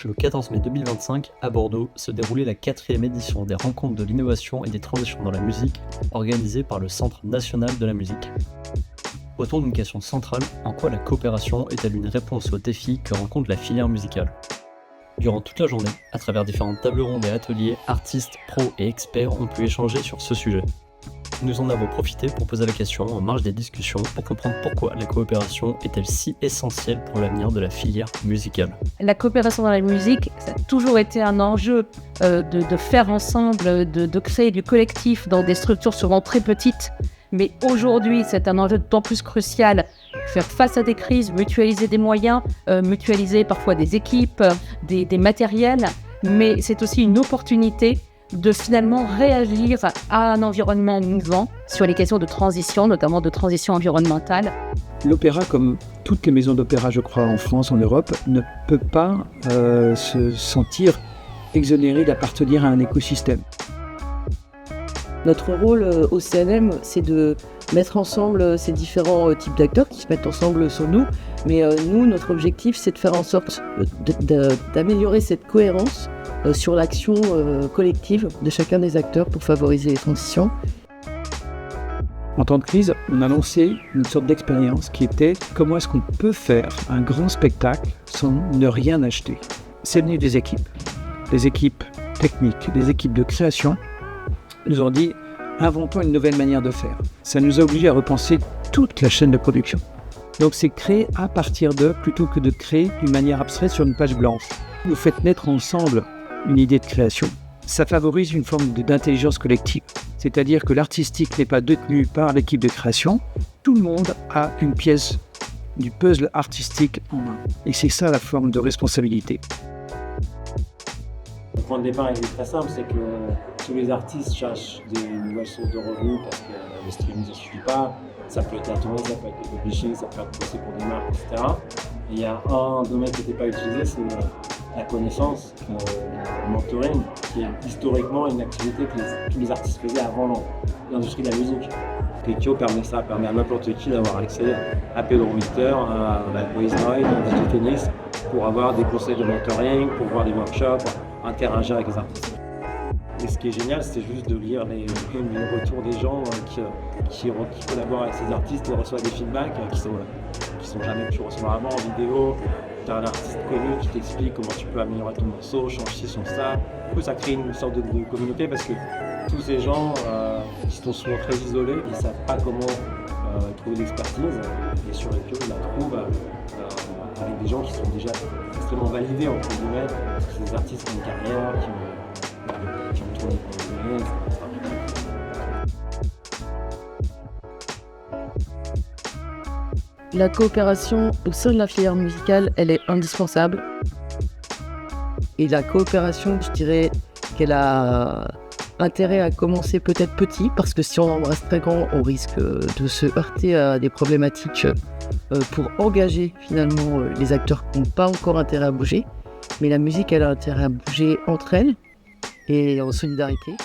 Le 14 mai 2025, à Bordeaux, se déroulait la 4e édition des Rencontres de l'innovation et des transitions dans la musique, organisée par le Centre national de la musique. Autour d'une question centrale, en quoi la coopération est-elle une réponse aux défis que rencontre la filière musicale ? Durant toute la journée, à travers différentes tables rondes et ateliers, artistes, pros et experts ont pu échanger sur ce sujet. Nous en avons profité pour poser la question en marge des discussions pour comprendre pourquoi la coopération est-elle si essentielle pour l'avenir de la filière musicale. La coopération dans la musique, ça a toujours été un enjeu de faire ensemble, de créer du collectif dans des structures souvent très petites. Mais aujourd'hui, c'est un enjeu d'autant plus crucial. Faire face à des crises, mutualiser des moyens, mutualiser parfois des équipes, des matériels. Mais c'est aussi une opportunité de finalement réagir à un environnement mouvant sur les questions de transition, notamment de transition environnementale. L'opéra, comme toutes les maisons d'opéra, je crois, en France, en Europe, ne peut pas se sentir exonéré d'appartenir à un écosystème. Notre rôle au CNM, c'est de mettre ensemble ces différents types d'acteurs qui se mettent ensemble sur nous. Mais nous, notre objectif, c'est de faire en sorte d'améliorer cette cohérence sur l'action collective de chacun des acteurs pour favoriser les transitions. En temps de crise, on a lancé une sorte d'expérience qui était comment est-ce qu'on peut faire un grand spectacle sans ne rien acheter. C'est venu des équipes techniques, des équipes de création. Ils nous ont dit, inventons une nouvelle manière de faire. Ça nous a obligés à repenser toute la chaîne de production. Donc c'est créer à partir de, plutôt que de créer d'une manière abstraite sur une page blanche. Vous faites naître ensemble une idée de création. Ça favorise une forme d'intelligence collective. C'est-à-dire que l'artistique n'est pas détenu par l'équipe de création. Tout le monde a une pièce du puzzle artistique en main. Et c'est ça la forme de responsabilité. Le point de départ est très simple, c'est que tous les artistes cherchent des nouvelles sources de revenus parce que le streaming ne suffit pas. Ça peut être la tournée, ça peut être le publishing, ça peut être bosser pour des marques, etc. Et il y a un domaine qui n'était pas utilisé, c'est la connaissance, le mentoring, qui est historiquement une activité que tous les artistes faisaient avant l'industrie de la musique. Pekio permet à n'importe qui d'avoir accès à Pedro Winter, à Boys Night, à DJ Tennis, pour avoir des conseils de mentoring, pour voir des workshops, interagir avec les artistes. Et ce qui est génial, c'est juste de lire les retours des gens qui collaborent avec ces artistes, de recevoir des feedbacks qui sont jamais pu recevoir avant en vidéo. Tu as un artiste connu qui t'explique comment tu peux améliorer ton morceau, changer ci, changer ça. Du coup, ça crée une sorte de communauté parce que tous ces gens qui sont souvent très isolés, ils ne savent pas comment trouver l'expertise. Et sur les ils la trouvent avec des gens qui sont déjà extrêmement validés, entre guillemets. C'est des artistes qui ont une carrière, qui ont tourné pour les années. La coopération au sein de la filière musicale, elle est indispensable. Et la coopération, je dirais qu'elle a intérêt à commencer peut-être petit, parce que si on en reste très grand, on risque de se heurter à des problématiques pour engager finalement les acteurs qui n'ont pas encore intérêt à bouger. Mais la musique, elle a intérêt à bouger entre elles et en solidarité.